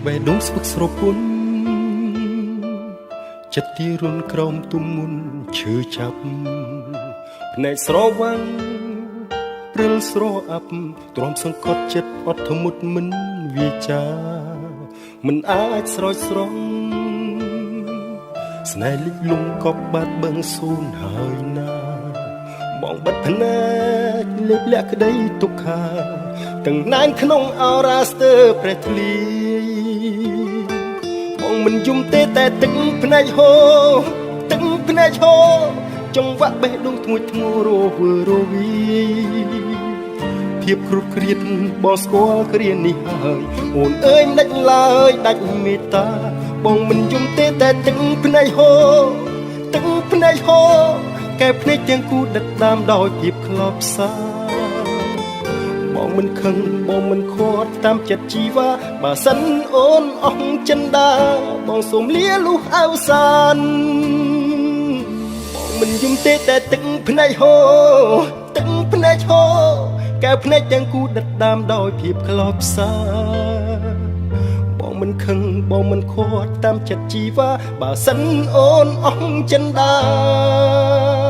បេះដូងស្វឹកស្រពុនចិត្តទីរុនក្រោមទុំមុនឈឺចាប់ភ្នែកស្រវាំងព្រិលស្រអាប់ទ្រាំសង្កត់ចិត្តអត់ធ្មត់មិនវាចាមិនអាចស្រោចស្រង់ស្នេហ៍លិចលង់កប់បាត់បឹងសូនហើយណាបងបិទភ្នែកលេបលាក់ក្តីទុក្ខាទាំងណានក្នុងអរ៉ាស្ទើព្រះធ្លាយបងមិនយំទេតែទឹកភ្នែកហូរទឹកភ្នែកហូរចង្វាក់បេះដូងធ្ងួចធ្ងររវើរវីភាពគ្រុតគ្រៀតបងស្គាល់គ្រានេះហើយអូនអើយដាច់ឡើយដាច់មេត្តាបងមិនយំទេតែទឹកភ្នែកហូរទឹកភ្នែកហូរកែភ្នែកទាំងគូដិតដាមដោយភាពខ្លោចផ្សាបងមិនខឹងបងមិនខាត់តាមចិត្តជីវ៉ាបើសិនអូនអស់ចិនដាបងសូមលាលុះអវសានបងមិនយំទេតែទឹកភ្នែកហូរទឹកភ្នែកហូរកែភ្នែកទាំងគូដិតដាមដោយភាពខ្លោចផ្សាបងមិនខឹងបងមិនខាត់តាមចិត្តជីវ៉ាបើសិនអូនអស់ចិនដា